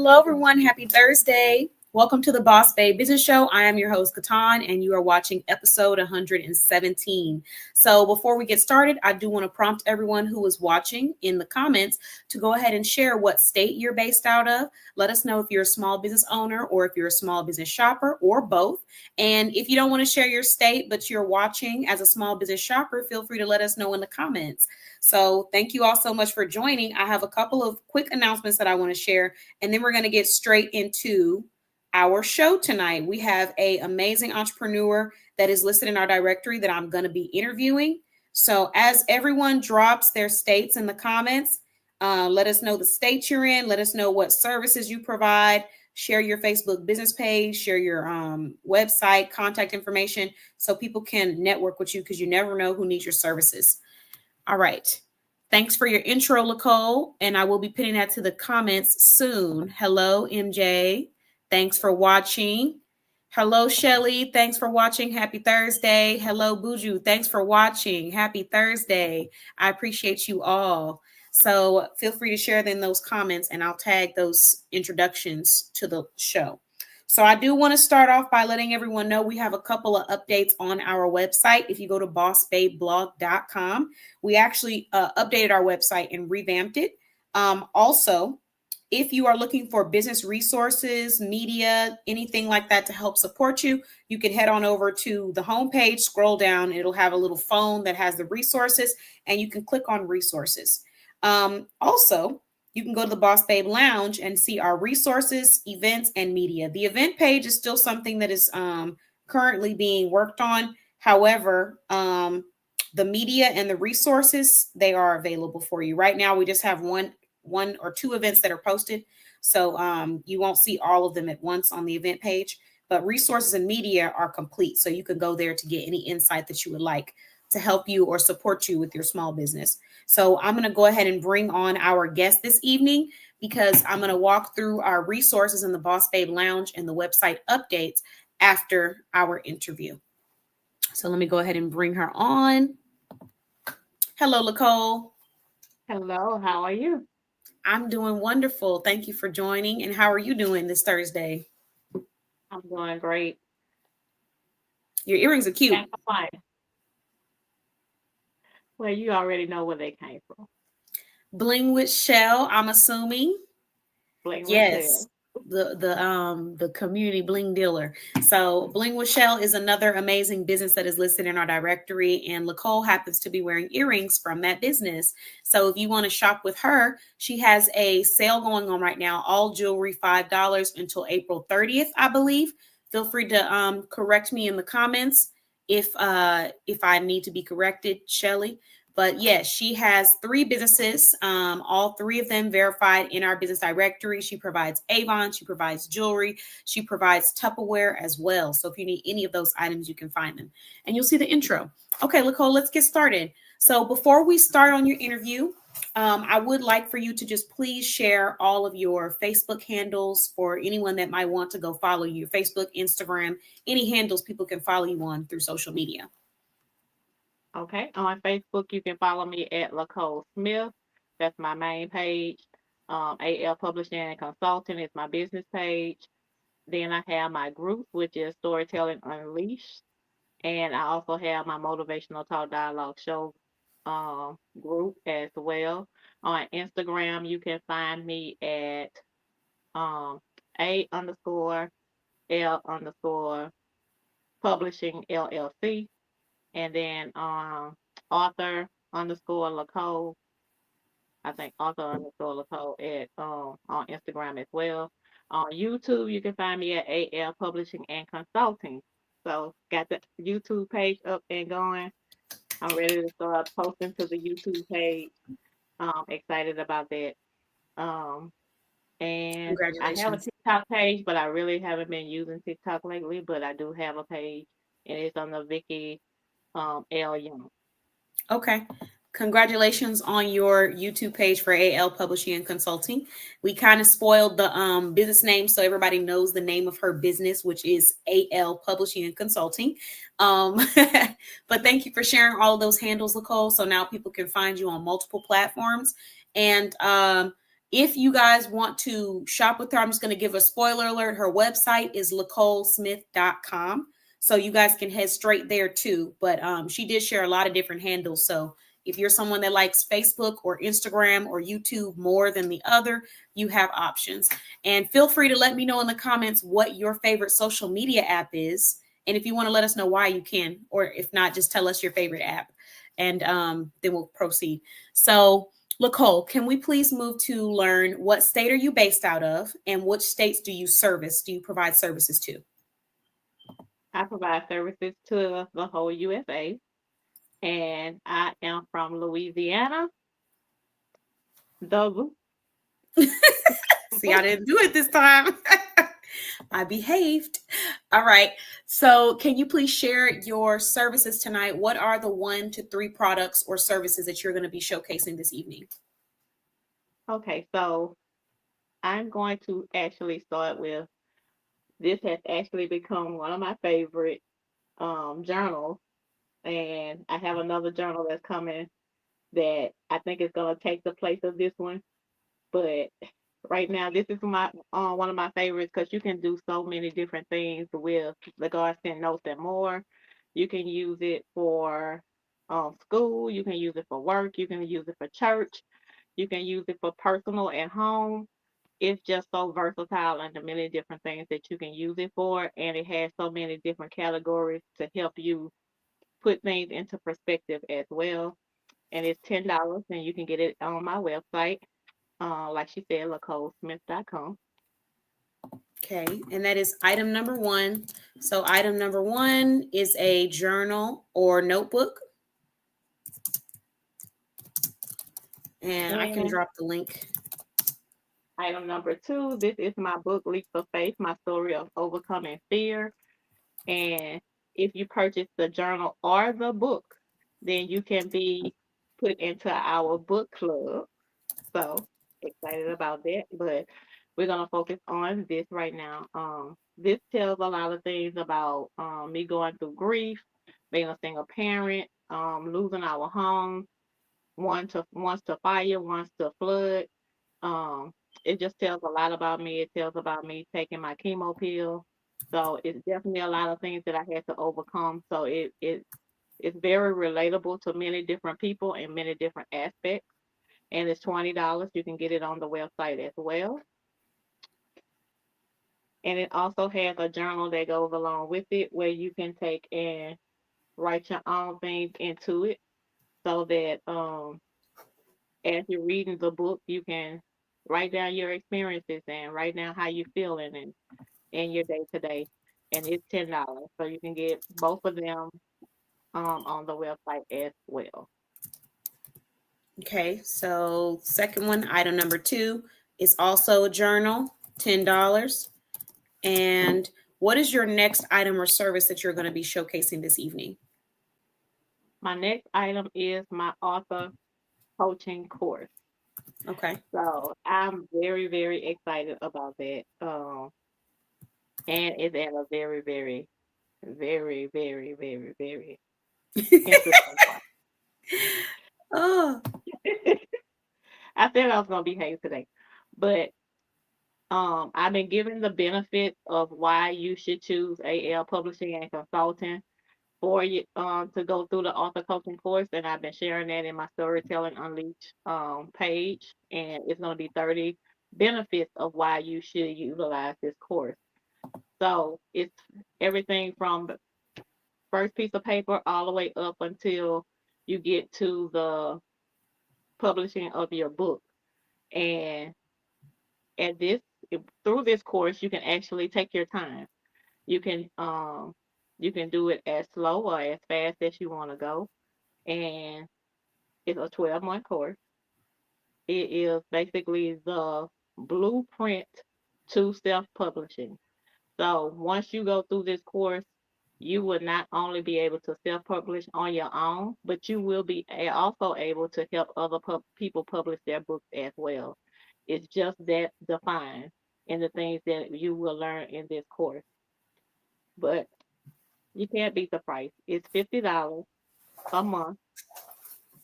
Hello, everyone. Happy Thursday. Welcome to the Boss Babe Business Show. I am your host, Katan, and you are watching episode 117. So before we get started, I do want to prompt everyone who is watching in the comments to go ahead and share what state you're based out of. Let us know if you're a small business owner or if you're a small business shopper or both. And if you don't want to share your state, but you're watching as a small business shopper, feel free to let us know in the comments. So thank you all so much for joining. I have a couple of quick announcements that I want to share, and then we're going to get straight into our show tonight. We have an amazing entrepreneur that is listed in our directory that I'm going to be interviewing. So as everyone drops their states in the comments, let us know the state you're in. Let us know what services you provide. Share your Facebook business page, share your website, contact information so people can network with you, because you never know who needs your services. All right. Thanks for your intro, Nicole. And I will be putting that to the comments soon. Hello, MJ. Thanks for watching. Hello, Shelly. Thanks for watching. Happy Thursday. Hello, Buju. Thanks for watching. Happy Thursday. I appreciate you all. So feel free to share in those comments, and I'll tag those introductions to the show. So I do want to start off by letting everyone know we have a couple of updates on our website. If you go to bossbabeblog.com, we actually updated our website and revamped it. Also, if you are looking for business resources, media, anything like that to help support you, you can head on over to the homepage, scroll down, it'll have a little phone that has the resources, and you can click on resources. Also, you can go to the Boss Babe Lounge and see our resources, events, and media. The event page is still something that is currently being worked on. However, the media and the resources, they are available for you. Right now, we just have one or two events that are posted. So you won't see all of them at once on the event page, but resources and media are complete. So you can go there to get any insight that you would like to help you or support you with your small business. So I'm going to go ahead and bring on our guest this evening, because I'm going to walk through our resources in the Boss Babe Lounge and the website updates after our interview. So let me go ahead and bring her on. Hello, Nicole. Hello, how are you? I'm doing wonderful. Thank you for joining. And how are you doing this Thursday? I'm doing great. Your earrings are cute. Can't complain. Well, you already know where they came from. Bling with Shell, I'm assuming. Bling with Yes. Shell. The community bling dealer. So Bling with Shell is another amazing business that is listed in our directory, and Nicole happens to be wearing earrings from that business. So if you want to shop with her, she has a sale going on right now. All jewelry $5 until April 30th, I believe. Feel free to correct me in the comments if I need to be corrected, Shelly. But yes, she has 3 businesses, all 3 of them verified in our business directory. She provides Avon, she provides jewelry, she provides Tupperware as well. So if you need any of those items, you can find them. And you'll see the intro. Okay, Nicole, let's get started. So before we start on your interview, I would like for you to just please share all of your Facebook handles for anyone that might want to go follow you. Facebook, Instagram, any handles people can follow you on through social media. Okay. On Facebook, you can follow me at Lacole Smith. That's my main page. AL Publishing and Consulting is my business page. Then I have my group, which is Storytelling Unleashed. And I also have my Motivational Talk Dialogue Show group as well. On Instagram, you can find me at um, A_L_ Publishing LLC. And then author underscore Lacole. I think author underscore Lacole at on Instagram as well. On YouTube, you can find me at AL Publishing and Consulting. So got the YouTube page up and going. I'm ready to start posting to the YouTube page. Excited about that. Um, and I have a Congratulations. TikTok page, but I really haven't been using TikTok lately. But I do have a page, and it's under Vicky L Young. Okay. Congratulations on your YouTube page for AL Publishing and Consulting. We kind of spoiled the business name so everybody knows the name of her business, which is AL Publishing and Consulting. Um, but thank you for sharing all of those handles, Nicole. So now people can find you on multiple platforms. And If you guys want to shop with her, I'm just going to give a spoiler alert. Her website is LacoleSmith.com. So you guys can head straight there too. But she did share a lot of different handles. So if you're someone that likes Facebook or Instagram or YouTube more than the other, you have options. And feel free to let me know in the comments what your favorite social media app is. And if you want to let us know why, you can. Or if not, just tell us your favorite app. And then we'll proceed. So Lacole, can we please move to learn what state are you based out of and which states do you provide services to? I provide services to the whole USA, and I am from Louisiana. The See, I didn't do it this time. I behaved. All right. So, can you please share your services tonight? What are the 1 to 3 products or services that you're going to be showcasing this evening? Okay, so I'm going to actually start with this has actually become one of my favorite journals, and I have another journal that's coming that I think is going to take the place of this one. But right now, this is my one of my favorites because you can do so many different things with the Godsend Notes and more. You can use it for school. You can use it for work. You can use it for church. You can use it for personal and home. It's just so versatile and the many different things that you can use it for, and it has so many different categories to help you put things into perspective as well. And it's $10, and you can get it on my website, like she said, LacoleSmith.com. Okay, and that is item number 1. So, item number 1 is a journal or notebook, and I can And drop the link. item number 2, this is my book, Leap of Faith, my story of overcoming fear. And if you purchase the journal or the book, then you can be put into our book club. So excited about that. But we're gonna focus on this right now. This tells a lot of things about me going through grief, being a single parent, losing our home, once to fire, once to flood. Um, it just tells a lot about me. It tells about me taking my chemo pill. So it's definitely a lot of things that I had to overcome. So it's very relatable to many different people in many different aspects. And it's $20. You can get it on the website as well. And it also has a journal that goes along with it where you can take and write your own things into it so that as you're reading the book, you can write down your experiences and write down how you're feeling and in your day to day. And it's $10. So you can get both of them on the website as well. Okay, so second one, item number 2 is also a journal, $10. And what is your next item or service that you're going to be showcasing this evening? My next item is my author coaching course. Okay. So I'm very, very excited about that. And it's at a very, very, very, very, very, very interesting part. Oh, I said I was gonna behave today, but I've been given the benefits of why you should choose AL Publishing and Consulting for you to go through the author coaching course, and I've been sharing that in my Storytelling Unleashed page, and it's going to be 30 benefits of why you should utilize this course. So it's everything from the first piece of paper all the way up until you get to the publishing of your book. And at this through this course, you can actually take your time. You can you can do it as slow or as fast as you want to go. And it's a 12-month course. It is basically the blueprint to self-publishing. So once you go through this course, you will not only be able to self-publish on your own, but you will be also able to help other people publish their books as well. It's just that defined in the things that you will learn in this course. But you can't beat the price. It's $50 a month.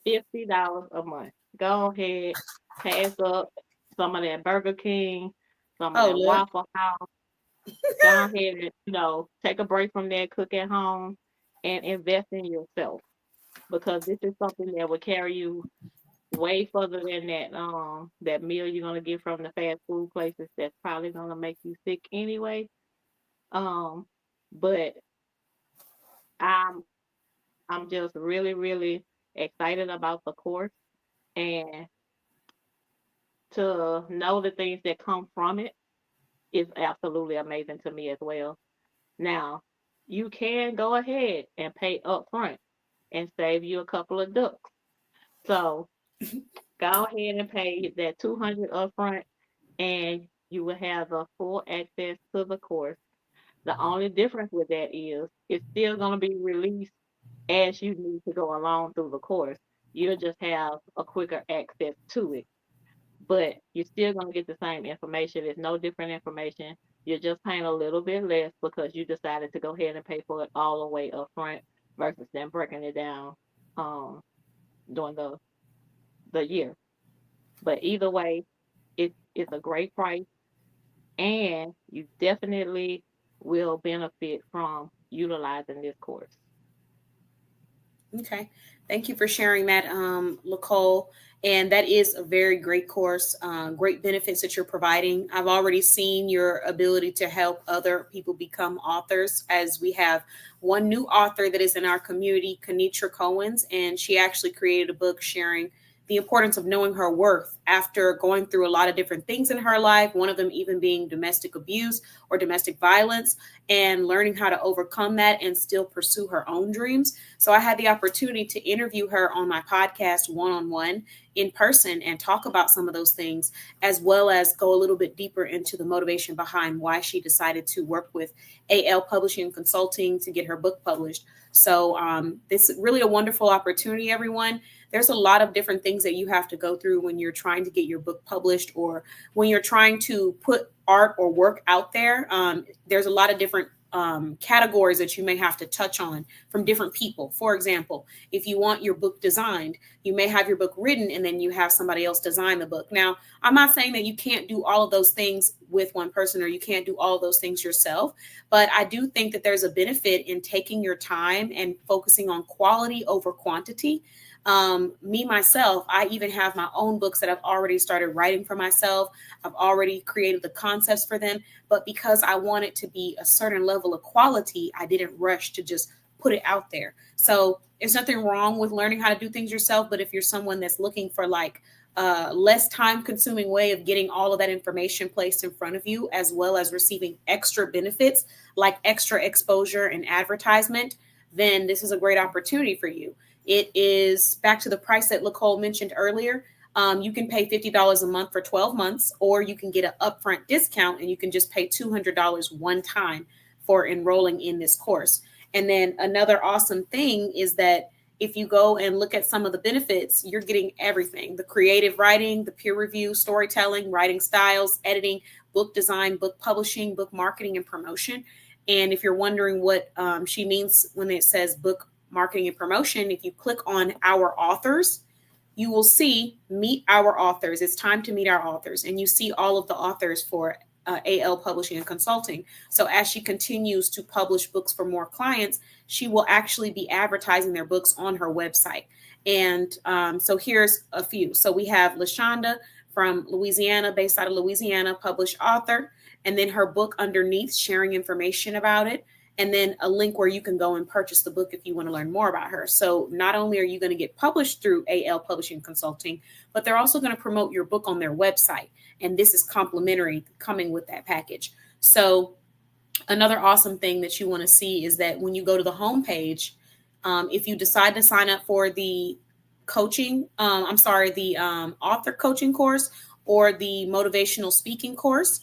$50 a month. Go ahead, pass up. some of that Burger King, some of Oh, that Lord. Waffle House. Go ahead and, take a break from that, cook at home, and invest in yourself, because this is something that will carry you way further than that meal you're gonna get from the fast food places that's probably gonna make you sick anyway. Um, but I'm I'm just really, really excited about the course, and to know the things that come from it is absolutely amazing to me as well. Now, you can go ahead and pay up front and save you a couple of ducks. So go ahead and pay that 200 upfront, and you will have the full access to the course. The only difference with that is it's still going to be released as you need to go along through the course. You'll just have a quicker access to it, but you're still going to get the same information. There's no different information. You're just paying a little bit less because you decided to go ahead and pay for it all the way up front versus them breaking it down um, during the year. But either way, it's a great price, and you definitely will benefit from utilizing this course. Okay. Thank you for sharing that, Lacole. And that is a very great course, great benefits that you're providing. I've already seen your ability to help other people become authors, as we have one new author that is in our community, Kenitra Cohen's, and she actually created a book sharing the importance of knowing her worth after going through a lot of different things in her life, one of them even being domestic abuse or domestic violence, and learning how to overcome that and still pursue her own dreams. So I had the opportunity to interview her on my podcast one-on-one in person and talk about some of those things, as well as go a little bit deeper into the motivation behind why she decided to work with AL Publishing and Consulting to get her book published. So this is really a wonderful opportunity, everyone. There's a lot of different things that you have to go through when you're trying to get your book published, or when you're trying to put art or work out there. There's a lot of different categories that you may have to touch on from different people. For example, if you want your book designed, you may have your book written and then you have somebody else design the book. Now, I'm not saying that you can't do all of those things with one person, or you can't do all of those things yourself, but I do think that there's a benefit in taking your time and focusing on quality over quantity. Me, myself, I even have my own books that I've already started writing for myself. I've already created the concepts for them, but because I want it to be a certain level of quality, I didn't rush to just put it out there. So there's nothing wrong with learning how to do things yourself, but if you're someone that's looking for like a less time consuming way of getting all of that information placed in front of you, as well as receiving extra benefits like extra exposure and advertisement, then this is a great opportunity for you. It is back to the price that Lacole mentioned earlier. You can pay $50 a month for 12 months, or you can get an upfront discount and you can just pay $200 one time for enrolling in this course. And then another awesome thing is that if you go and look at some of the benefits, you're getting everything: the creative writing, the peer review, storytelling, writing styles, editing, book design, book publishing, book marketing, and promotion. And if you're wondering what she means when it says book marketing and promotion, if you click on our authors, you will see meet our authors. It's time to meet our authors. And you see all of the authors for AL Publishing and Consulting. So as she continues to publish books for more clients, she will actually be advertising their books on her website. And so here's a few. So we have LaShonda from Louisiana, based out of Louisiana, published author, and then her book underneath sharing information about it, and then a link where you can go and purchase the book if you want to learn more about her. So not only are you going to get published through AL Publishing Consulting, but they're also going to promote your book on their website. And this is complimentary coming with that package. So another awesome thing that you want to see is that when you go to the homepage, if you decide to sign up for the author coaching course or the motivational speaking course,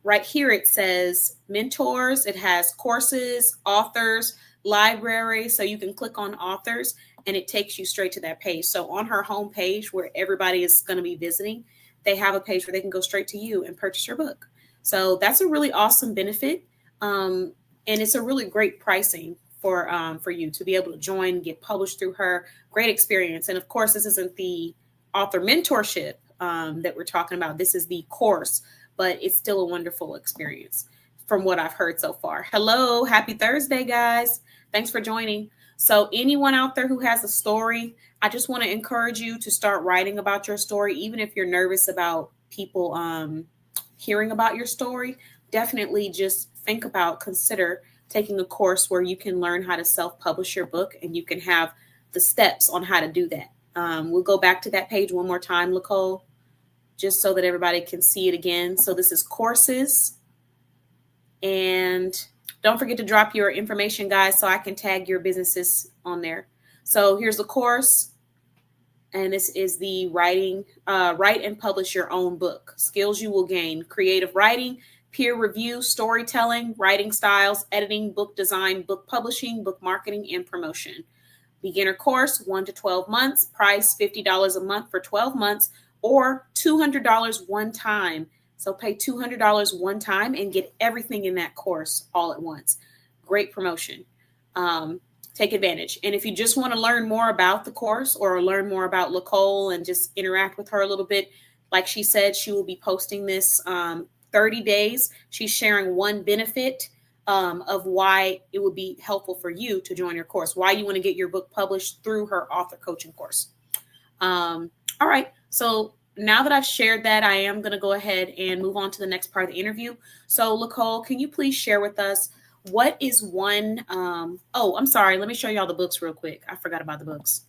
right here it says mentors. It has courses, authors, library. So you can click on authors and it takes you straight to that page. So on her homepage, where everybody is going to be visiting, they have a page where they can go straight to you and purchase your book. So that's a really awesome benefit. And it's a really great pricing for you to be able to join, get published through her. Great experience. And of course, this isn't the author mentorship that we're talking about. This is the course, but it's still a wonderful experience from what I've heard so far. Hello, happy Thursday, guys. Thanks for joining. So anyone out there who has a story, I just want to encourage you to start writing about your story, even if you're nervous about people hearing about your story. Definitely just consider taking a course where you can learn how to self-publish your book, and you can have the steps on how to do that. We'll go back to that page one more time, Nicole, just so that everybody can see it again. So this is courses. And don't forget to drop your information, guys, so I can tag your businesses on there. So here's the course. And this is the write and publish your own book. Skills you will gain: creative writing, peer review, storytelling, writing styles, editing, book design, book publishing, book marketing, and promotion. Beginner course, 1 to 12 months. Price $50 a month for 12 months or $200 one time. So pay $200 one time and get everything in that course all at once. Great promotion. Take advantage. And if you just want to learn more about the course or learn more about Nicole and just interact with her a little bit, like she said, she will be posting this 30 days. She's sharing one benefit of why it would be helpful for you to join your course, why you want to get your book published through her author coaching course. All right. So now that I've shared that, I am going to go ahead and move on to the next part of the interview. So Nicole, can you please share with us what is one? I'm sorry. Let me show y'all the books real quick. I forgot about the books.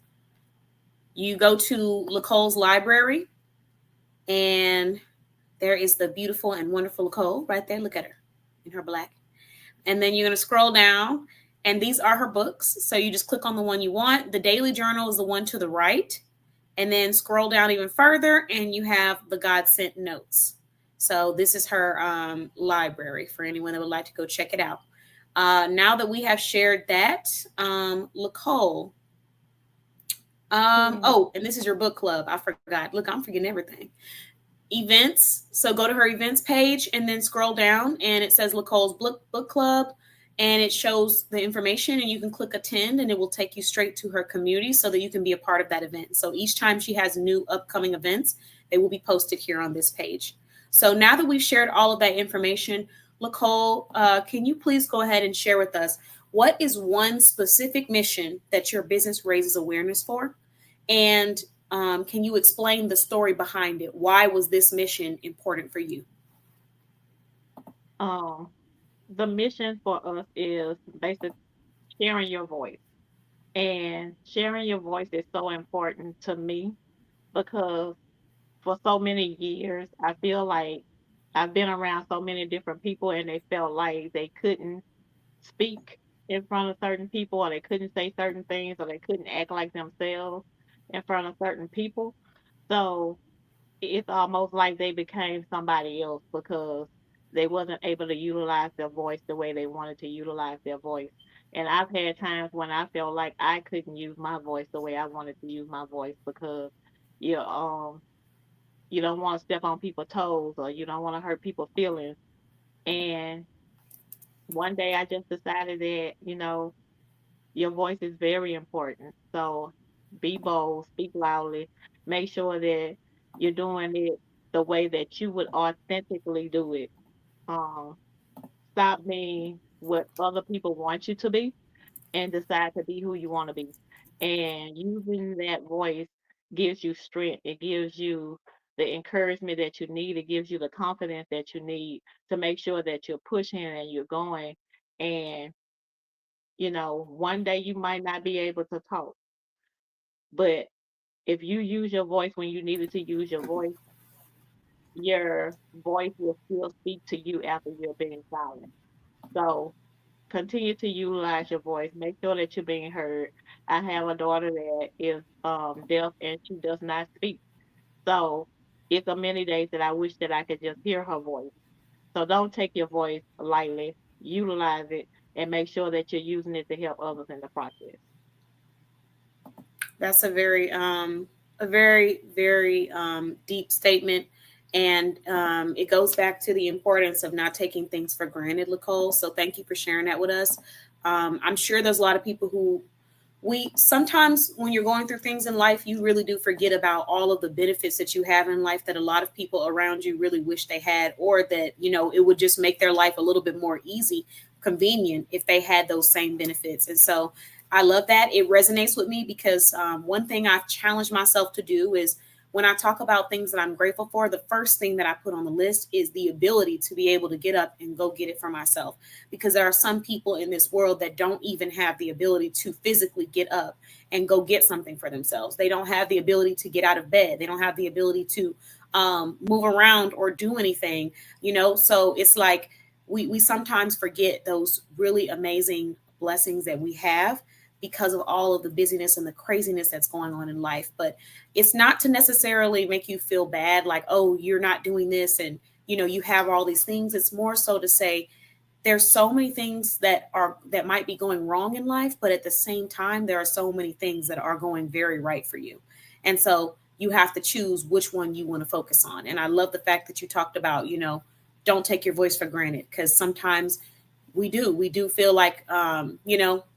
You go to Nicole's library, and there is the beautiful and wonderful Nicole right there. Look at her in her black. And then you're going to scroll down, and these are her books. So you just click on the one you want. The Daily Journal is the one to the right. And then scroll down even further, and you have the God Sent Notes. So this is her library for anyone that would like to go check it out. Now that we have shared that, Nicole. And this is your book club. I forgot. Look, I'm forgetting everything. Events. So go to her events page and then scroll down, and it says Nicole's book club, and it shows the information, and you can click attend, and it will take you straight to her community so that you can be a part of that event. So each time she has new upcoming events, they will be posted here on this page. So now that we've shared all of that information, Nicole, can you please go ahead and share with us what is one specific mission that your business raises awareness for? And can you explain the story behind it? Why was this mission important for you? The mission for us is basically sharing your voice. And sharing your voice is so important to me because for so many years, I feel like I've been around so many different people and they felt like they couldn't speak in front of certain people, or they couldn't say certain things, or they couldn't act like themselves in front of certain people. So it's almost like they became somebody else because they wasn't able to utilize their voice the way they wanted to utilize their voice. And I've had times when I felt like I couldn't use my voice the way I wanted to use my voice because you you don't want to step on people's toes, or you don't want to hurt people's feelings. And one day I just decided that, your voice is very important. So be bold, speak loudly, make sure that you're doing it the way that you would authentically do it. Um, Stop being what other people want you to be and decide to be who you want to be. And using that voice gives you strength. It gives you the encouragement that you need. It gives you the confidence that you need to make sure that you're pushing and you're going. And, one day you might not be able to talk, but if you use your voice when you needed to use your voice will still speak to you after you're being silent. So continue to utilize your voice. Make sure that you're being heard. I have a daughter that is deaf and she does not speak. So it's a many days that I wish that I could just hear her voice. So don't take your voice lightly. Utilize it and make sure that you're using it to help others in the process. That's a very, very deep statement. And it goes back to the importance of not taking things for granted, Nicole. So thank you for sharing that with us. I'm sure there's a lot of people who we sometimes when you're going through things in life, you really do forget about all of the benefits that you have in life that a lot of people around you really wish they had, or that, it would just make their life a little bit more easy, convenient if they had those same benefits. And so I love that. It resonates with me because one thing I've challenged myself to do is when I talk about things that I'm grateful for, the first thing that I put on the list is the ability to be able to get up and go get it for myself. Because there are some people in this world that don't even have the ability to physically get up and go get something for themselves. They don't have the ability to get out of bed. They don't have the ability to move around or do anything, So it's like we sometimes forget those really amazing blessings that we have because of all of the busyness and the craziness that's going on in life. But it's not to necessarily make you feel bad, like, oh, you're not doing this and, you have all these things. It's more so to say, there's so many things that might be going wrong in life, but at the same time, there are so many things that are going very right for you. And so you have to choose which one you want to focus on. And I love the fact that you talked about, don't take your voice for granted, because sometimes we do feel like,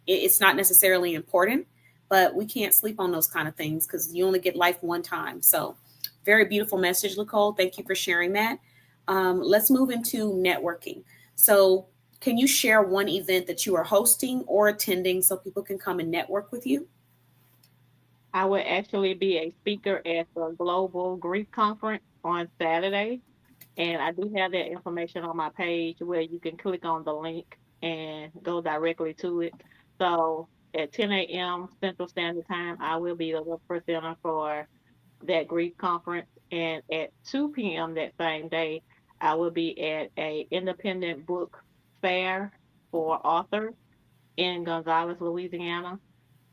it's not necessarily important, but we can't sleep on those kind of things because you only get life one time. So very beautiful message, Nicole. Thank you for sharing that. Let's move into networking. So can you share one event that you are hosting or attending so people can come and network with you? I will actually be a speaker at the Global Grief Conference on Saturday. And I do have that information on my page where you can click on the link and go directly to it. So at 10 a.m. Central Standard Time, I will be the presenter for that grief conference. And at 2 p.m. that same day, I will be at a independent book fair for authors in Gonzales, Louisiana.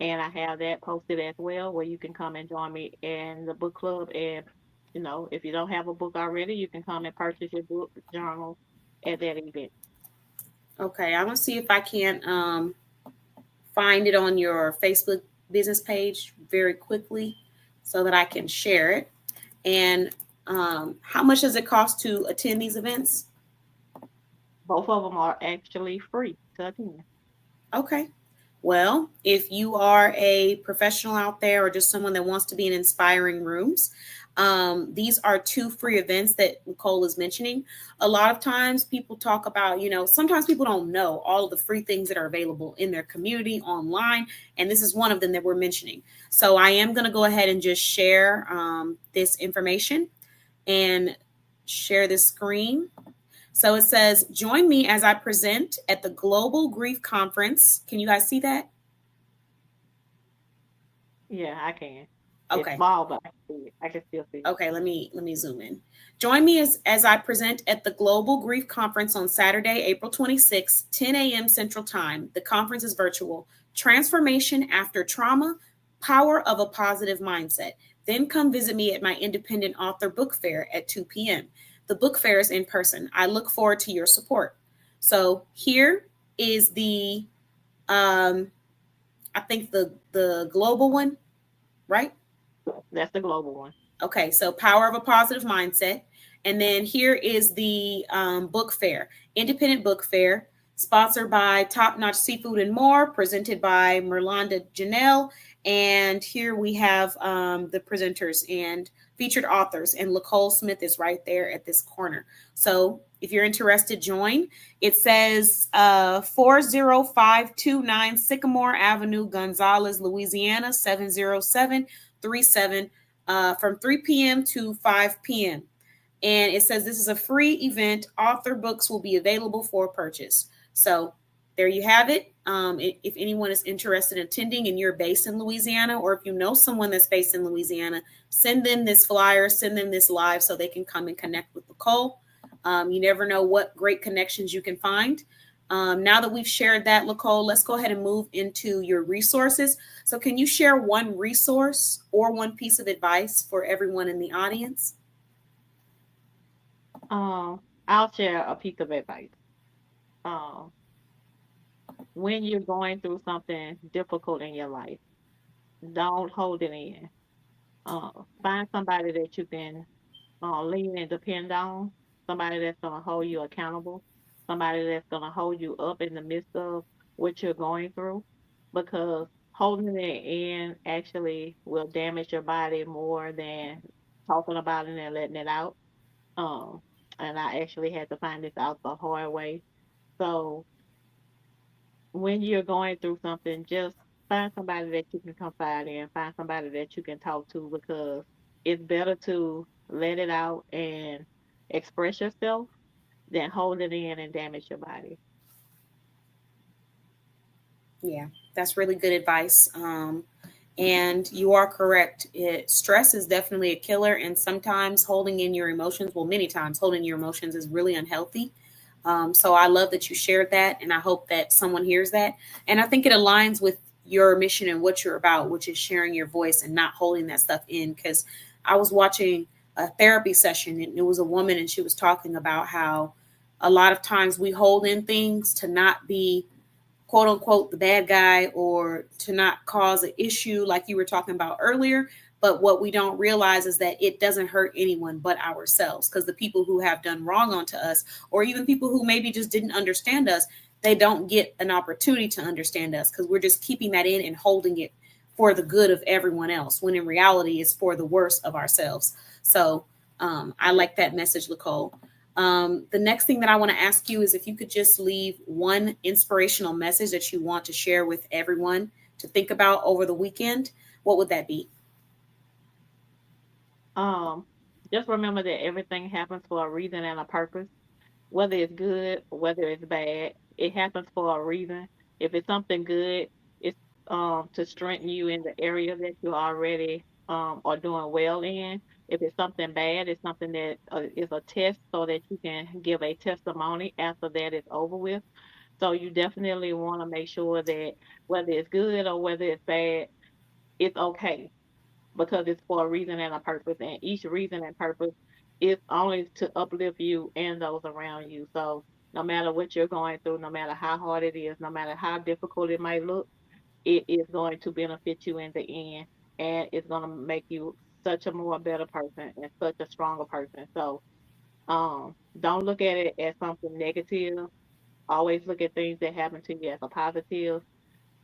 And I have that posted as well where you can come and join me in the book club. And, if you don't have a book already, you can come and purchase your book journal at that event. Okay, I'm gonna see if I can find it on your Facebook business page very quickly so that I can share it. And how much does it cost to attend these events? Both of them are actually free to attend. Okay. Well, if you are a professional out there or just someone that wants to be in inspiring rooms, these are two free events that Nicole is mentioning. A lot of times people talk about, sometimes people don't know all of the free things that are available in their community online. And this is one of them that we're mentioning. So I am going to go ahead and just share this information and share this screen. So it says, join me as I present at the Global Grief Conference. Can you guys see that? Yeah, I can. It's Okay. small, but I can see it. I can still see it. Okay, let me zoom in. Join me as I present at the Global Grief Conference on Saturday, April 26th, 10 a.m. Central Time. The conference is virtual. Transformation after trauma, power of a positive mindset. Then come visit me at my independent author book fair at 2 p.m. The book fair is in person. I look forward to your support. So here is the I think the global one, right? That's the global one. Okay, so power of a positive mindset. And then here is the book fair, independent book fair, sponsored by Top Notch Seafood and More, presented by Merlanda Janelle. And here we have the presenters and featured authors, and Nicole Smith is right there at this corner. So if you're interested, join. It says 40529 Sycamore Avenue, Gonzales, Louisiana, 70737 from 3 p.m. to 5 p.m. And it says this is a free event. Author books will be available for purchase. So there you have it. If anyone is interested in attending and you're based in Louisiana, or if you know someone that's based in Louisiana, send them this flyer, send them this live so they can come and connect with Nicole. You never know what great connections you can find. Now that we've shared that, Nicole, let's go ahead and move into your resources. So can you share one resource or one piece of advice for everyone in the audience? I'll share a piece of advice. Um, when you're going through something difficult in your life, don't hold it in. Find somebody that you can lean and depend on, somebody that's going to hold you accountable, somebody that's going to hold you up in the midst of what you're going through. Because holding it in actually will damage your body more than talking about it and letting it out. Um, and I actually had to find this out the hard way. So when you're going through something, just find somebody that you can confide in, find somebody that you can talk to, because it's better to let it out and express yourself than hold it in and damage your body. Yeah, that's really good advice. And you are correct. Stress is definitely a killer. And sometimes holding in your emotions, well, many times holding your emotions is really unhealthy. So I love that you shared that. And I hope that someone hears that. And I think it aligns with your mission and what you're about, which is sharing your voice and not holding that stuff in. Because I was watching a therapy session and it was a woman and she was talking about how a lot of times we hold in things to not be quote unquote the bad guy or to not cause an issue like you were talking about earlier. But what we don't realize is that it doesn't hurt anyone but ourselves, because the people who have done wrong onto us, or even people who maybe just didn't understand us, they don't get an opportunity to understand us because we're just keeping that in and holding it for the good of everyone else, when in reality it's for the worst of ourselves. So I like that message, Nicole. The next thing that I want to ask you is if you could just leave one inspirational message that you want to share with everyone to think about over the weekend, what would that be? Um, just remember that everything happens for a reason and a purpose, whether it's good or whether it's bad. It happens for a reason. If it's something good, it's to strengthen you in the area that you already are doing well in. If it's something bad, it's something that is a test so that you can give a testimony after that is over with. So you definitely want to make sure that whether it's good or whether it's bad, it's okay, because it's for a reason and a purpose, and each reason and purpose is only to uplift you and those around you. So no matter what you're going through, no matter how hard it is, no matter how difficult it might look, it is going to benefit you in the end, and it's going to make you such a more better person and such a stronger person. So don't look at it as something negative. Always look at things that happen to you as a positive,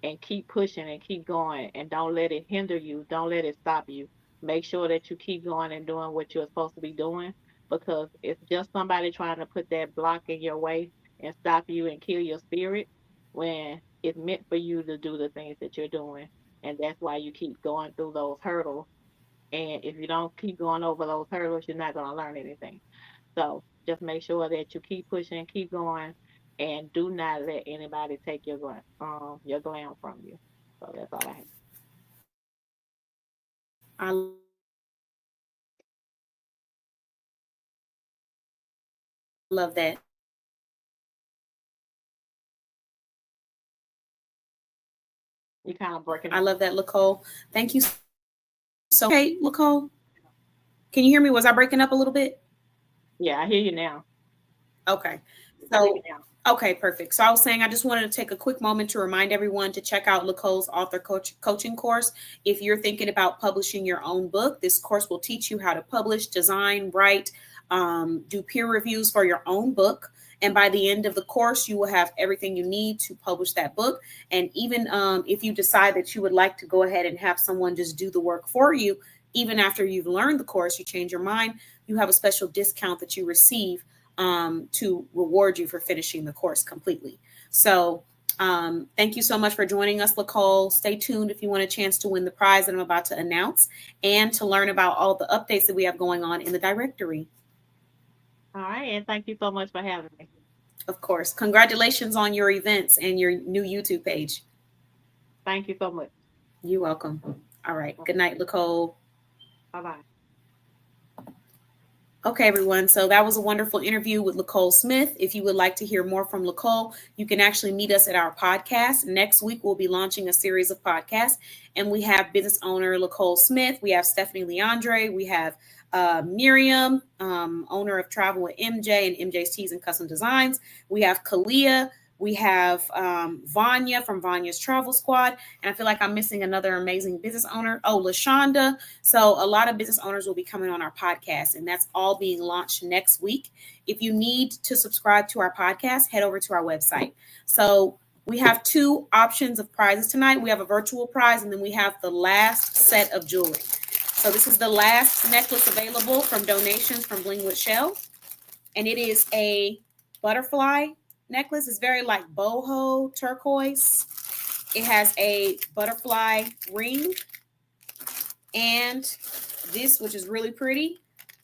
and keep pushing and keep going, and don't let it hinder you. Don't let it stop you. Make sure that you keep going and doing what you're supposed to be doing, because it's just somebody trying to put that block in your way and stop you and kill your spirit, when it's meant for you to do the things that you're doing. And that's why you keep going through those hurdles. And if you don't keep going over those hurdles, you're not going to learn anything. So just make sure that you keep pushing, keep going, and do not let anybody take your glam from you. So that's all I have. I love that. You kind of breaking I up. love that, Nicole. Thank you so. Hey, Nicole, can you hear me? Was I breaking up a little bit? Yeah, I hear you now. Okay. I hear you So, now. okay, perfect. So I was saying I just wanted to take a quick moment to remind everyone to check out Nicole's coaching course. If you're thinking about publishing your own book, this course will teach you how to publish, design, write, do peer reviews for your own book. And by the end of the course, you will have everything you need to publish that book. And even if you decide that you would like to go ahead and have someone just do the work for you, even after you've learned the course, you change your mind, you have a special discount that you receive to reward you for finishing the course completely. So thank you so much for joining us, Nicole. Stay tuned if you want a chance to win the prize that I'm about to announce and to learn about all the updates that we have going on in the directory. All right, and thank you so much for having me. Of course. Congratulations on your events and your new YouTube page. Thank you so much. You're welcome. All right. Good night, Nicole. Bye bye. Okay, everyone. So that was a wonderful interview with Nicole Smith. If you would like to hear more from Nicole, you can actually meet us at our podcast. Next week, we'll be launching a series of podcasts, and we have business owner Nicole Smith. We have Stephanie Leandre. We have Miriam, owner of Travel with MJ and MJ's Tees and Custom Designs. We have Kalia. We have Vanya from Vanya's Travel Squad. And I feel like I'm missing another amazing business owner. Oh, LaShonda. So a lot of business owners will be coming on our podcast, and that's all being launched next week. If you need to subscribe to our podcast, head over to our website. So We have two options of prizes tonight. We have a virtual prize, and then we have the last set of jewelry. So this is the last necklace available from donations from Bling with Shell. And it is a butterfly necklace. It's very like boho turquoise. It has a butterfly ring. And this, which is really pretty,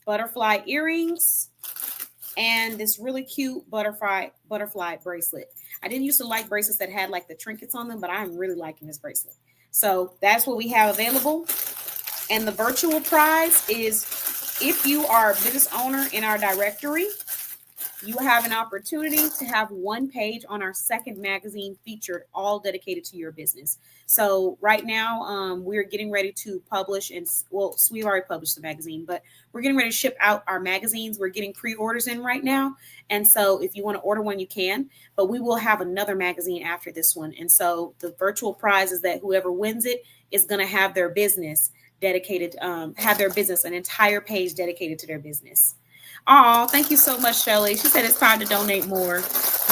butterfly earrings. And this really cute butterfly bracelet. I didn't used to like bracelets that had like the trinkets on them, but I'm really liking this bracelet. So that's what we have available. And the virtual prize is, if you are a business owner in our directory, you have an opportunity to have one page on our second magazine featured, all dedicated to your business. So right now, we're getting ready to publish, and well, we've already published the magazine, but we're getting ready to ship out our magazines. We're getting pre-orders in right now. And so if you want to order one, you can, but we will have another magazine after this one. And so the virtual prize is that whoever wins it is going to have their business dedicated, have their business, an entire page dedicated to their business. Oh, thank you so much, Shelly. She said it's time to donate more.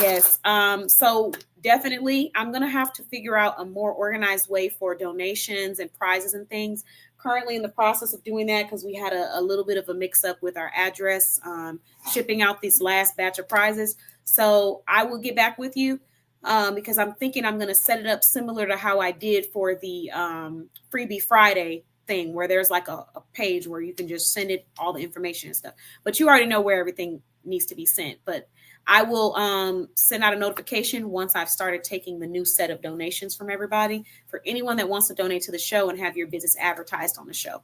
Yes. So definitely, I'm going to have to figure out a more organized way for donations and prizes and things. Currently in the process of doing that, because we had a little bit of a mix up with our address, shipping out this last batch of prizes. So I will get back with you because I'm thinking I'm going to set it up similar to how I did for the Freebie Friday thing, where there's like a page where you can just send it all the information and stuff, but you already know where everything needs to be sent. But I will send out a notification once I've started taking the new set of donations from everybody, for anyone that wants to donate to the show and have your business advertised on the show.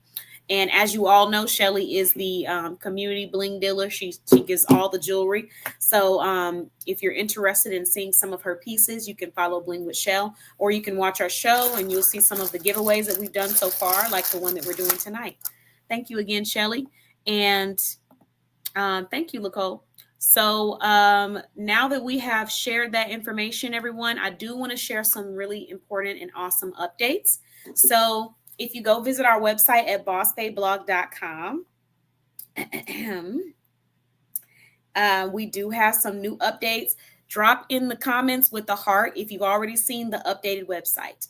And as you all know, Shelly is the community bling dealer. She gives all the jewelry. So if you're interested in seeing some of her pieces, you can follow Bling with Shell, or you can watch our show and you'll see some of the giveaways that we've done so far, like the one that we're doing tonight. Thank you again, Shelly. And thank you, Nicole. So now that we have shared that information, everyone, I do want to share some really important and awesome updates. So if you go visit our website at bossbayblog.com, we do have some new updates. Drop in the comments with the heart if you've already seen the updated website.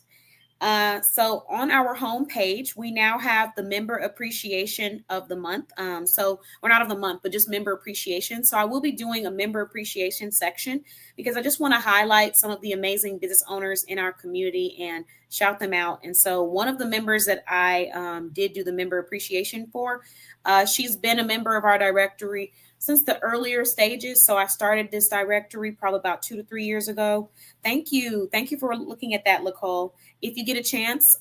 So on our homepage, we now have the member appreciation of the month. So we're not of the month, but just member appreciation. So I will be doing a member appreciation section because I just want to highlight some of the amazing business owners in our community and shout them out. And so one of the members that I did do the member appreciation for, she's been a member of our directory since the earlier stages. So I started this directory probably about 2 to 3 years ago. Thank you. Thank you for looking at that, Nicole. If you get a chance,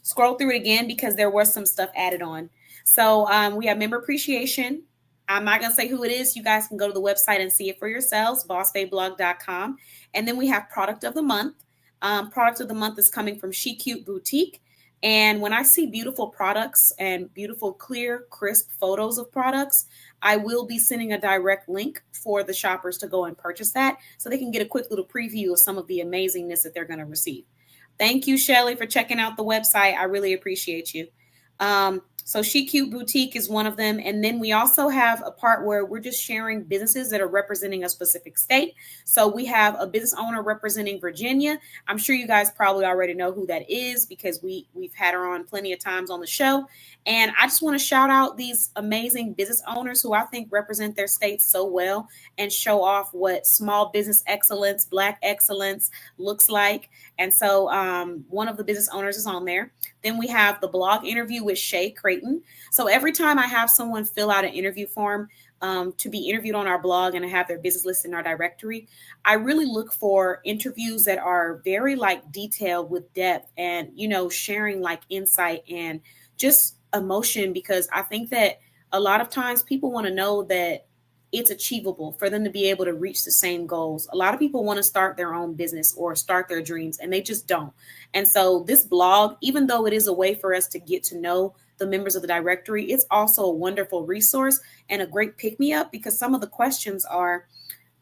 scroll through it again because there was some stuff added on. So we have member appreciation. I'm not going to say who it is. You guys can go to the website and see it for yourselves, bossbayblog.com. And then we have product of the month. Product of the month is coming from She Cute Boutique. And when I see beautiful products and beautiful, clear, crisp photos of products, I will be sending a direct link for the shoppers to go and purchase that so they can get a quick little preview of some of the amazingness that they're going to receive. Thank you, Shelly, for checking out the website. I really appreciate you. So She Cute Boutique is one of them. And then we also have a part where we're just sharing businesses that are representing a specific state. So we have a business owner representing Virginia. I'm sure you guys probably already know who that is because we've had her on plenty of times on the show. And I just want to shout out these amazing business owners who I think represent their states so well and show off what small business excellence, Black excellence looks like. And so one of the business owners is on there. Then we have the blog interview with Shay Creighton. So every time I have someone fill out an interview form to be interviewed on our blog and have their business listed in our directory, I really look for interviews that are very like detailed with depth and, you know, sharing like insight and just emotion, because I think that a lot of times people want to know that it's achievable for them to be able to reach the same goals. A lot of people want to start their own business or start their dreams and they just don't. And so this blog, even though it is a way for us to get to know the members of the directory, it's also a wonderful resource and a great pick-me-up because some of the questions are,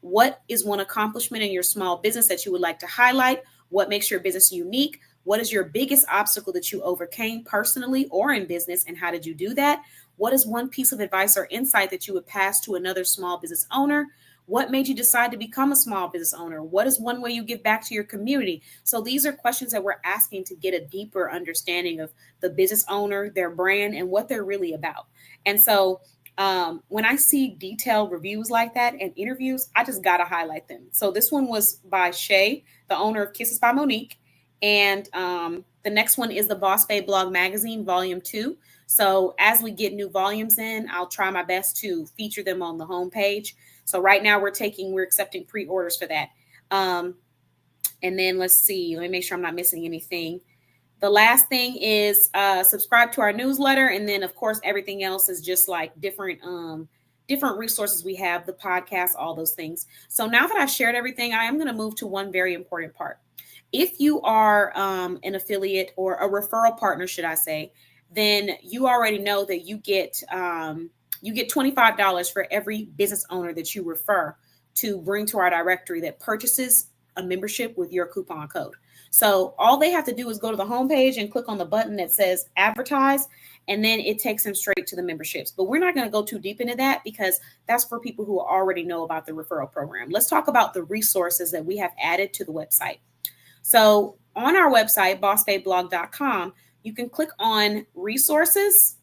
what is one accomplishment in your small business that you would like to highlight? What makes your business unique? What is your biggest obstacle that you overcame personally or in business, and how did you do that? What is one piece of advice or insight that you would pass to another small business owner? What made you decide to become a small business owner? What is one way you give back to your community? So these are questions that we're asking to get a deeper understanding of the business owner, their brand, and what they're really about. And so when I see detailed reviews like that and interviews, I just got to highlight them. So this one was by Shay, the owner of Kisses by Monique. And the next one is the Boss Babe Blog Magazine, Volume 2. So as we get new volumes in, I'll try my best to feature them on the homepage. So right now we're accepting pre-orders for that. And then let's see, let me make sure I'm not missing anything. The last thing is subscribe to our newsletter. And then of course, everything else is just like different resources we have, the podcast, all those things. So now that I've shared everything, I am going to move to one very important part. If you are an affiliate or a referral partner, should I say, then you already know that you get $25 for every business owner that you refer to bring to our directory that purchases a membership with your coupon code. So all they have to do is go to the homepage and click on the button that says advertise, and then it takes them straight to the memberships. But we're not going to go too deep into that because that's for people who already know about the referral program. Let's talk about the resources that we have added to the website. So on our website, bossbabeblog.com, you can click on resources,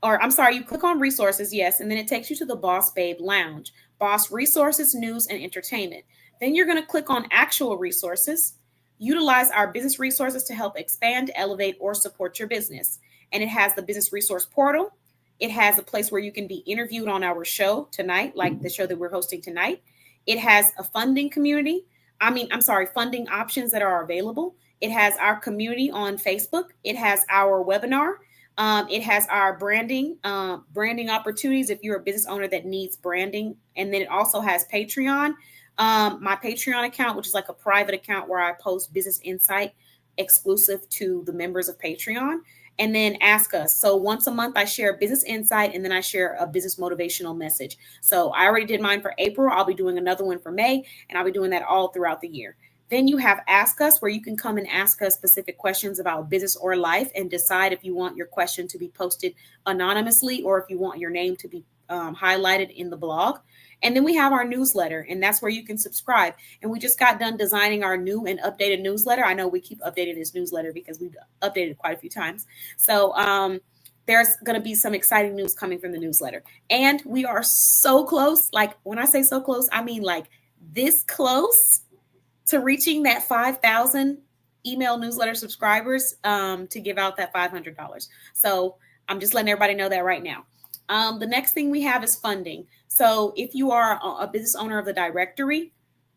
you click on resources, yes, and then it takes you to the Boss Babe Lounge, Boss Resources, News, and Entertainment. Then you're going to click on actual resources, utilize our business resources to help expand, elevate, or support your business. And it has the business resource portal. It has a place where you can be interviewed on our show tonight, like the show that we're hosting tonight. It has a funding funding options that are available. It has our community on Facebook. It has our webinar. It has our branding opportunities if you're a business owner that needs branding. And then it also has Patreon, my Patreon account, which is like a private account where I post business insight exclusive to the members of Patreon. And then Ask Us. So once a month, I share business insight and then I share a business motivational message. So I already did mine for April. I'll be doing another one for May, and I'll be doing that all throughout the year. Then you have Ask Us, where you can come and ask us specific questions about business or life and decide if you want your question to be posted anonymously or if you want your name to be highlighted in the blog. And then we have our newsletter, and that's where you can subscribe. And we just got done designing our new and updated newsletter. I know we keep updating this newsletter because we've updated it quite a few times. So there's going to be some exciting news coming from the newsletter. And we are so close. Like when I say so close, I mean like this close to reaching that 5,000 email newsletter subscribers to give out that $500. So I'm just letting everybody know that right now. The next thing we have is funding. So if you are a business owner of the directory,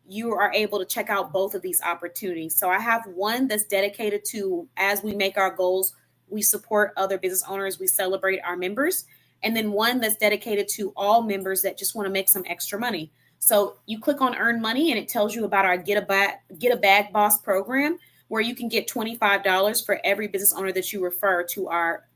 you are able to check out both of these opportunities. So I have one that's dedicated to, as we make our goals, we support other business owners, we celebrate our members. And then one that's dedicated to all members that just want to make some extra money. So you click on Earn Money and it tells you about our Get a Bag Boss program, where you can get $25 for every business owner that you refer to our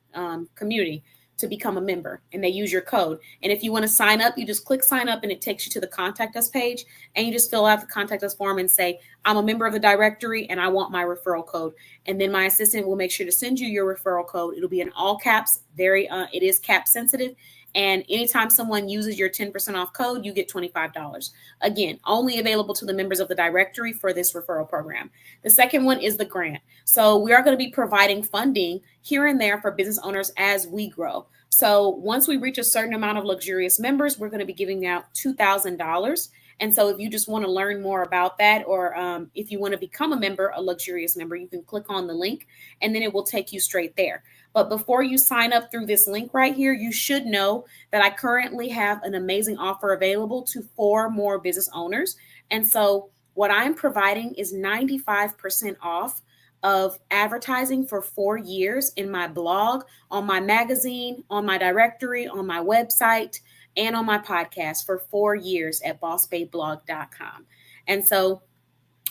community to become a member, and they use your code. And if you want to sign up, you just click sign up and it takes you to the contact us page, and you just fill out the contact us form and say, I'm a member of the directory and I want my referral code. And then my assistant will make sure to send you your referral code. It'll be in all caps, it is cap sensitive. And anytime someone uses your 10% off code, you get $25. Again, only available to the members of the directory for this referral program. The second one is the grant. So we are going to be providing funding here and there for business owners as we grow. So once we reach a certain amount of luxurious members, we're going to be giving out $2,000. And so if you just want to learn more about that, or if you want to become a member, a luxurious member, you can click on the link and then it will take you straight there. But before you sign up through this link right here, you should know that I currently have an amazing offer available to 4 more business owners. And so what I'm providing is 95% off of advertising for 4 years in my blog, on my magazine, on my directory, on my website, and on my podcast for 4 years at bossbabeblog.com. And so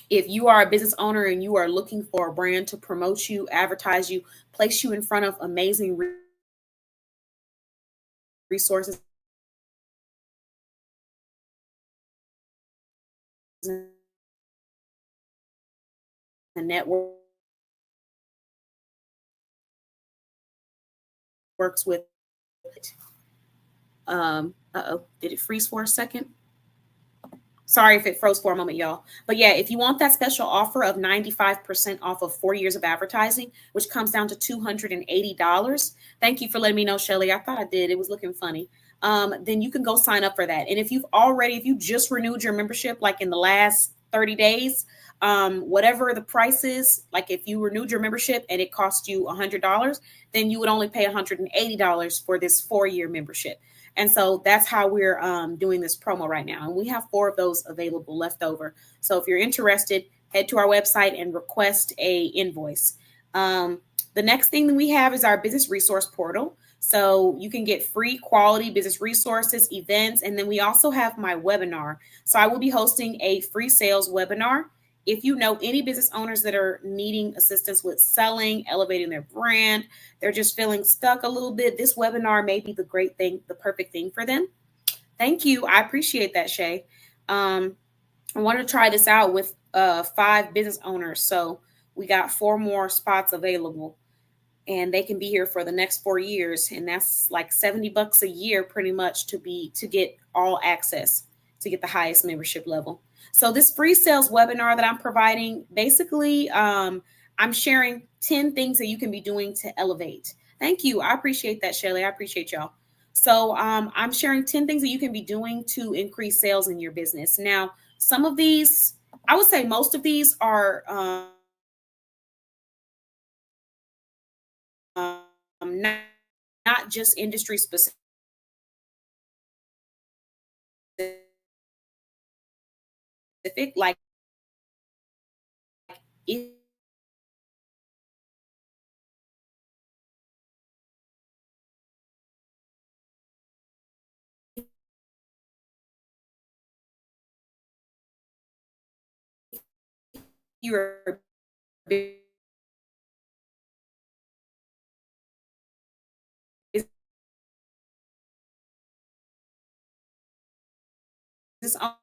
if you are a business owner and you are looking for a brand to promote you, advertise you, place you in front of amazing resources and networks with did it freeze for a second? Sorry if it froze for a moment, y'all. But yeah, if you want that special offer of 95% off of 4 years of advertising, which comes down to $280, thank you for letting me know, Shelly. I thought I did. It was looking funny. Then you can go sign up for that. And if you just renewed your membership like in the last 30 days, whatever the price is, like if you renewed your membership and it cost you $100, then you would only pay $180 for this 4 year membership. And so that's how we're doing this promo right now. And we have 4 of those available left over. So if you're interested, head to our website and request a invoice. The next thing that we have is our business resource portal. So you can get free quality business resources, events, and then we also have my webinar. So I will be hosting a free sales webinar. If you know any business owners that are needing assistance with selling, elevating their brand, they're just feeling stuck a little bit, this webinar may be the perfect thing for them. Thank you. I appreciate that, Shay. I wanted to try this out with 5 business owners. So we got 4 more spots available and they can be here for the next 4 years. And that's like $70 a year pretty much to get all access, to get the highest membership level. So this free sales webinar that I'm providing, basically, I'm sharing 10 things that you can be doing to elevate. Thank you. I appreciate that, Shelly. I appreciate y'all. So I'm sharing 10 things that you can be doing to increase sales in your business. Now, some of these, I would say most of these are not just industry specific. Like if you're a business owner,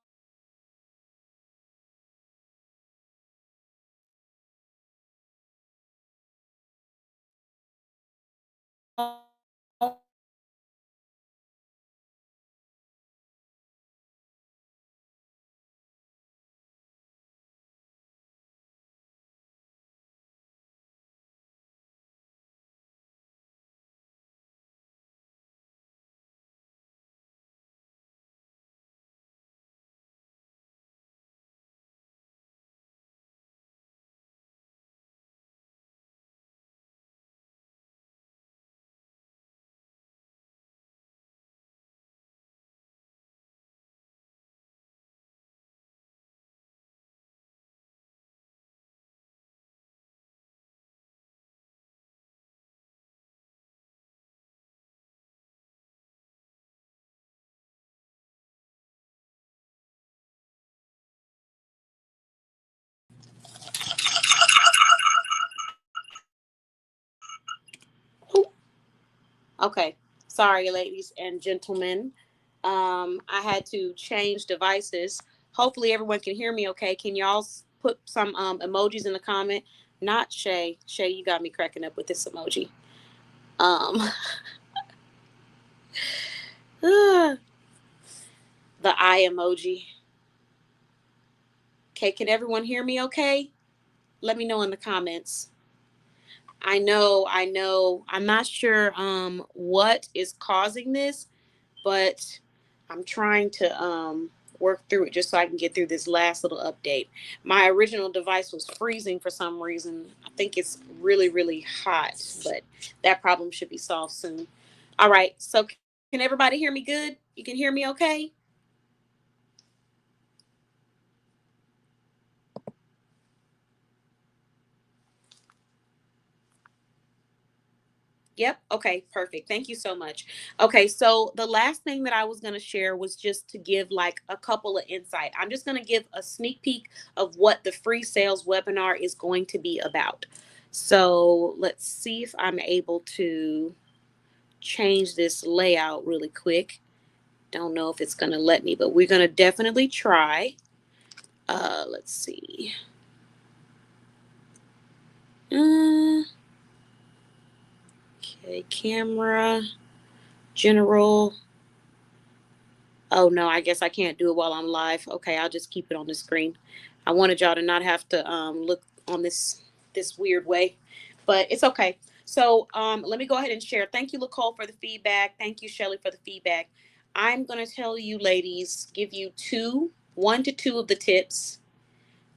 okay. Sorry, ladies and gentlemen. I had to change devices. Hopefully, everyone can hear me okay. Can y'all put some emojis in the comment? Not Shay. Shay, you got me cracking up with this emoji. Um, the eye emoji. Okay, can everyone hear me okay? Let me know in the comments. I know. I'm not sure what is causing this, but I'm trying to work through it just so I can get through this last little update. My original device was freezing for some reason. I think it's really, really hot, but that problem should be solved soon. All right, so can everybody hear me good? You can hear me okay? Yep. Okay. Perfect. Thank you so much. Okay. So the last thing that I was going to share was just to give like a couple of insight. I'm just going to give a sneak peek of what the free sales webinar is going to be about. So let's see if I'm able to change this layout really quick. Don't know if it's going to let me, but we're going to definitely try. Let's see. Okay. Camera, general. Oh no, I guess I can't do it while I'm live. Okay, I'll just keep it on the screen. I wanted y'all to not have to look on this weird way, but it's okay. So let me go ahead and share. Thank you, Nicole, for the feedback. Thank you, Shelly, for the feedback. I'm gonna tell you, ladies, give you one to two of the tips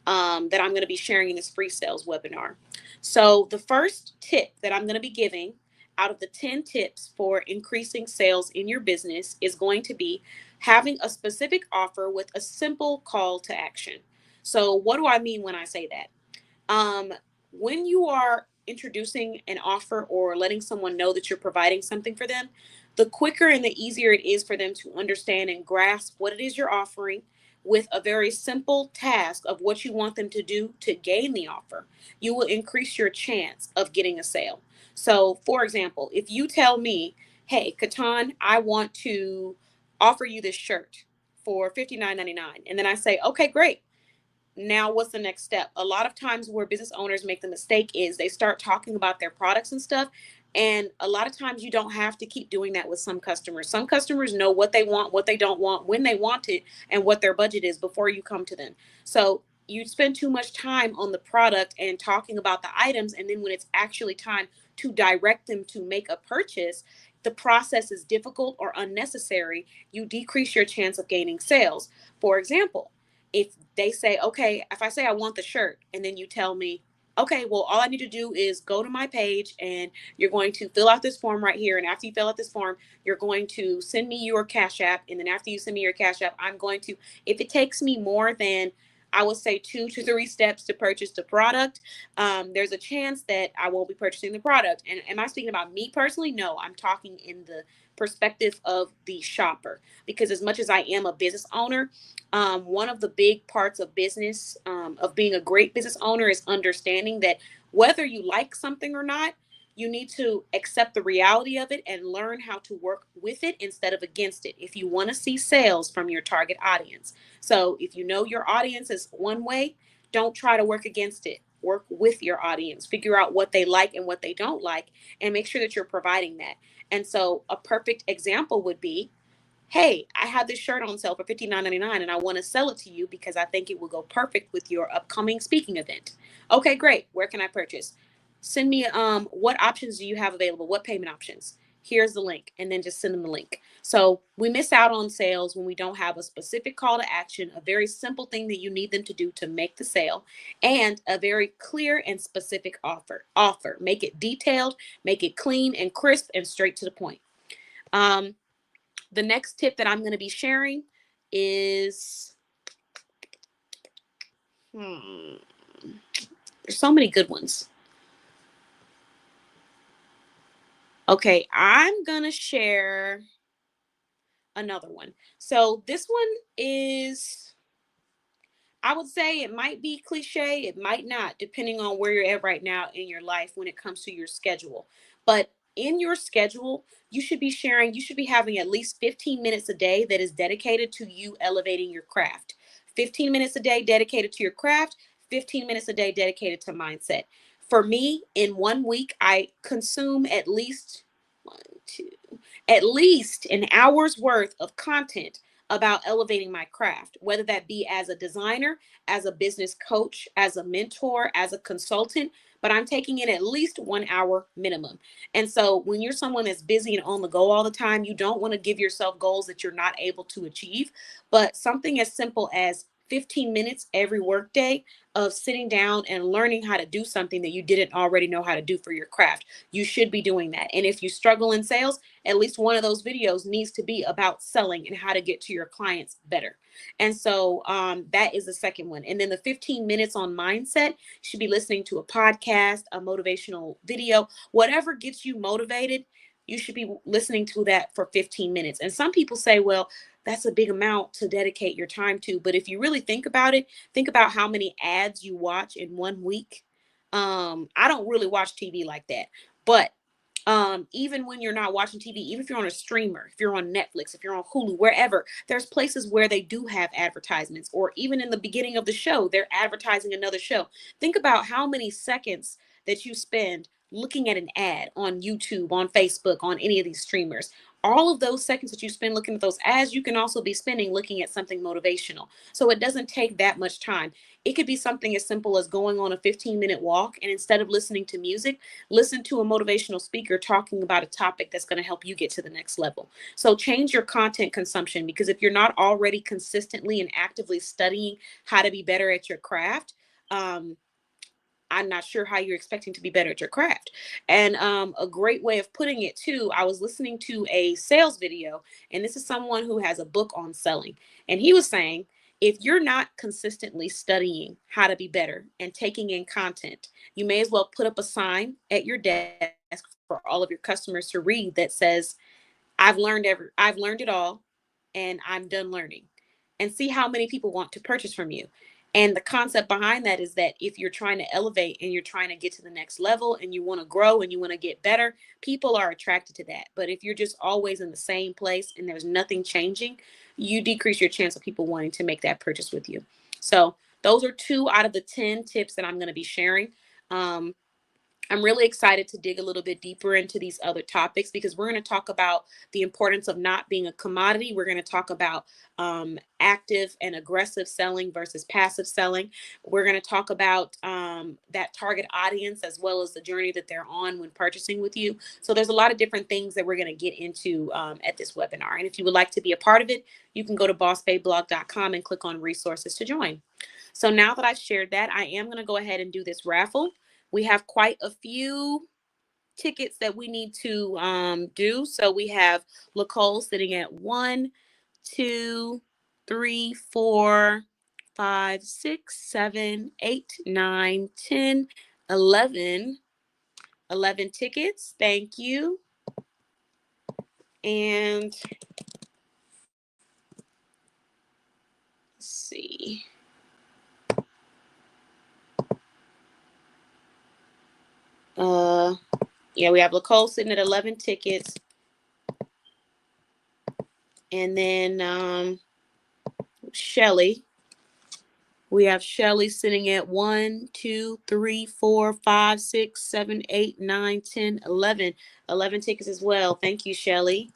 that I'm going to be sharing in this free sales webinar. So, the first tip that I'm going to be giving out of the 10 tips for increasing sales in your business is going to be having a specific offer with a simple call to action. So, what do I mean when I say that? Um, when you are introducing an offer or letting someone know that you're providing something for them, the quicker and the easier it is for them to understand and grasp what it is you're offering with a very simple task of what you want them to do to gain the offer, you will increase your chance of getting a sale. So, for example, if you tell me, hey, Katan, I want to offer you this shirt for $59.99, and then I say, okay, great, now what's the next step? A lot of times where business owners make the mistake is they start talking about their products and stuff, and a lot of times you don't have to keep doing that with some customers know what they want, what they don't want, when they want it, and what their budget is before you come to them. So you spend too much time on the product and talking about the items, and then when it's actually time to direct them to make a purchase, the process is difficult or unnecessary. You decrease your chance of gaining sales. For example, if they say, okay, if I say I want the shirt, and then you tell me, okay, well, all I need to do is go to my page and you're going to fill out this form right here. And after you fill out this form, you're going to send me your Cash App. And then after you send me your Cash App, I'm going to, if it takes me more than, I would say 2 to 3 steps to purchase the product, there's a chance that I won't be purchasing the product. And am I speaking about me personally? No, I'm talking in the perspective of the shopper. Because as much as I am a business owner, one of the big parts of business, of being a great business owner, is understanding that whether you like something or not, you need to accept the reality of it and learn how to work with it instead of against it if you want to see sales from your target audience. So if you know your audience is one way, don't try to work against it. Work with your audience, figure out what they like and what they don't like, and make sure that you're providing that. And so, a perfect example would be, hey, I have this shirt on sale for $59.99 and I want to sell it to you because I think it will go perfect with your upcoming speaking event. Okay, great. Where can I purchase? Send me what options do you have available? What payment options? Here's the link, and then just send them the link. So we miss out on sales when we don't have a specific call to action, a very simple thing that you need them to do to make the sale, and a very clear and specific offer. Make it detailed, make it clean and crisp and straight to the point. Um, the next tip that I'm going to be sharing is, there's so many good ones. Okay, I'm going to share another one. So this one is, I would say it might be cliche, it might not, depending on where you're at right now in your life when it comes to your schedule. But in your schedule, you should be having at least 15 minutes a day that is dedicated to you elevating your craft. 15 minutes a day dedicated to your craft, 15 minutes a day dedicated to mindset. For me, in one week, I consume at least one, two, at least an hour's worth of content about elevating my craft, whether that be as a designer, as a business coach, as a mentor, as a consultant, but I'm taking in at least 1 hour minimum. And so when you're someone that's busy and on the go all the time, you don't want to give yourself goals that you're not able to achieve, but something as simple as 15 minutes every workday of sitting down and learning how to do something that you didn't already know how to do for your craft. You should be doing that. And if you struggle in sales, at least one of those videos needs to be about selling and how to get to your clients better. And so that is the second one. And then the 15 minutes on mindset, you should be listening to a podcast, a motivational video, whatever gets you motivated. You should be listening to that for 15 minutes. And some people say, well, that's a big amount to dedicate your time to. But if you really think about it, think about how many ads you watch in one week. I don't really watch TV like that, but even when you're not watching TV, even if you're on a streamer, if you're on Netflix, if you're on Hulu, wherever, there's places where they do have advertisements, or even in the beginning of the show, they're advertising another show. Think about how many seconds that you spend looking at an ad on YouTube, on Facebook, on any of these streamers. all of those seconds that you spend looking at those ads, you can also be spending looking at something motivational. So it doesn't take that much time. It could be something as simple as going on a 15-minute walk, and instead of listening to music, listen to a motivational speaker talking about a topic that's going to help you get to the next level. So change your content consumption, because if you're not already consistently and actively studying how to be better at your craft, I'm not sure how you're expecting to be better at your craft. And a great way of putting it too, I was listening to a sales video, and this is someone who has a book on selling. And he was saying, if you're not consistently studying how to be better and taking in content, you may as well put up a sign at your desk for all of your customers to read that says, I've learned it all, and I'm done learning. And see how many people want to purchase from you. And the concept behind that is that if you're trying to elevate and you're trying to get to the next level and you want to grow and you want to get better, people are attracted to that. But if you're just always in the same place and there's nothing changing, you decrease your chance of people wanting to make that purchase with you. So those are 2 out of the 10 tips that I'm going to be sharing. Um, I'm really excited to dig a little bit deeper into these other topics, because we're going to talk about the importance of not being a commodity. We're going to talk about active and aggressive selling versus passive selling. We're going to talk about that target audience, as well as the journey that they're on when purchasing with you. So there's a lot of different things that we're going to get into at this webinar. And if you would like to be a part of it, you can go to bossbabeblog.com and click on resources to join. So now that I've shared that, I am going to go ahead and do this raffle. We have quite a few tickets that we need to do. So we have Lacole sitting at 1, 2, 3, 4, 5, 6, 7, 8, 9, 10, 11. 11 tickets. Thank you. And let's see. Yeah, we have Lacole sitting at 11 tickets. And then Shelly. We have Shelly sitting at 1, 2, 3, 4, 5, 6, 7, 8, 9, 10, 11. 11 tickets as well. Thank you, Shelly.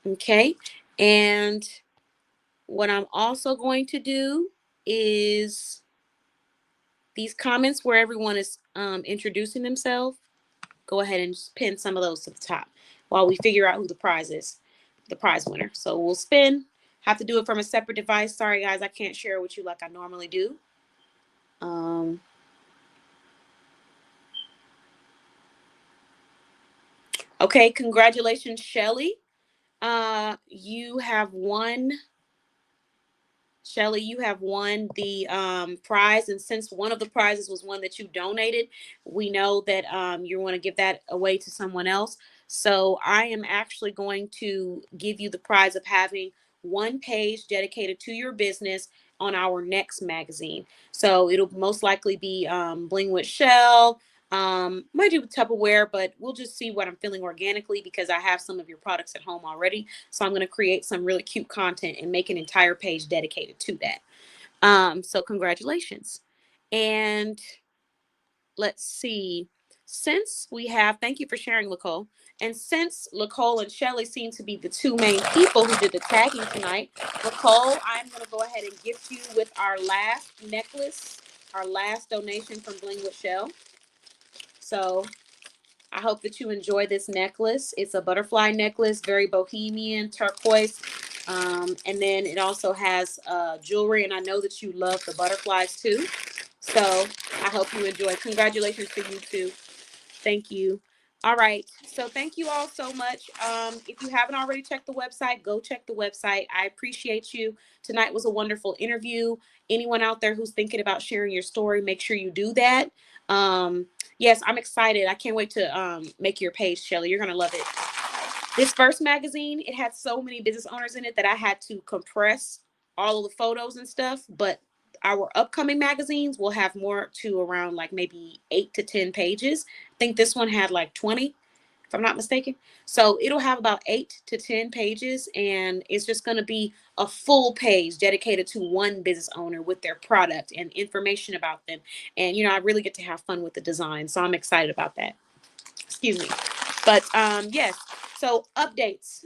Okay. And what I'm also going to do is these comments where everyone is introducing themselves, go ahead and just pin some of those to the top while we figure out who the prize is, the prize winner. So we'll spin. Have to do it from a separate device. Sorry, guys, I can't share with you like I normally do. Okay, congratulations, Shelly. You have won. Shelly, you have won the prize. And since one of the prizes was one that you donated, we know that you want to give that away to someone else. So I am actually going to give you the prize of having one page dedicated to your business on our next magazine. So it'll most likely be Bling with Shell. Might do Tupperware, but we'll just see what I'm feeling organically, because I have some of your products at home already. So I'm going to create some really cute content and make an entire page dedicated to that. So congratulations. And let's see. Since we have, thank you for sharing, Lacole. And since Lacole and Shelly seem to be the 2 main people who did the tagging tonight, Lacole, I'm going to go ahead and gift you with our last necklace, our last donation from Bling with Shell. So I hope that you enjoy this necklace. It's a butterfly necklace, very bohemian, turquoise. And then it also has jewelry. And I know that you love the butterflies too. So I hope you enjoy. Congratulations to you too. Thank you. All right. So thank you all so much. If you haven't already checked the website, go check the website. I appreciate you. Tonight was a wonderful interview. Anyone out there who's thinking about sharing your story, make sure you do that. Yes, I'm excited. I can't wait to make your page, Shelly. You're going to love it. This first magazine, it had so many business owners in it that I had to compress all of the photos and stuff. But our upcoming magazines will have more to around like maybe 8 to 10 pages. I think this one had like 20, if I'm not mistaken. So it'll have about 8 to 10 pages, and it's just going to be a full page dedicated to one business owner with their product and information about them. And, you know, I really get to have fun with the design. So I'm excited about that. Excuse me. But yes, So updates.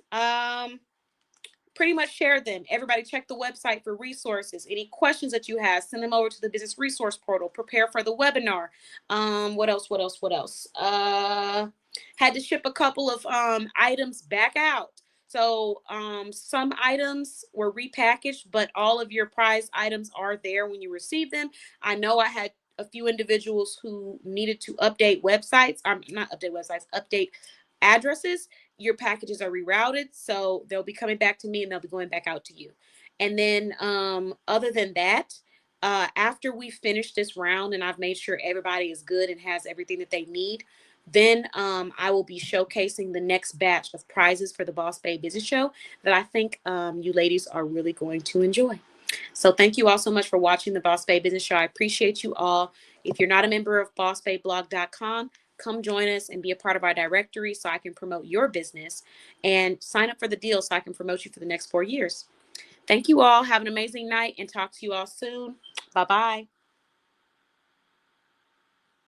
Pretty much share them. Everybody check the website for resources. Any questions that you have, send them over to the business resource portal. Prepare for the webinar. What else? Had to ship a couple of items back out. So some items were repackaged, but all of your prize items are there when you receive them. I know I had a few individuals who needed to update websites. Not update websites, update addresses. Your packages are rerouted, so they'll be coming back to me and they'll be going back out to you. And then other than that, after we finish this round and I've made sure everybody is good and has everything that they need, then I will be showcasing the next batch of prizes for the Boss Babe Business Show that I think you ladies are really going to enjoy. So thank you all so much for watching the Boss Babe Business Show. I appreciate you all. If you're not a member of bossbabeblog.com, come join us and be a part of our directory so I can promote your business, and sign up for the deal so I can promote you for the next 4 years. Thank you all. Have an amazing night and talk to you all soon. Bye-bye.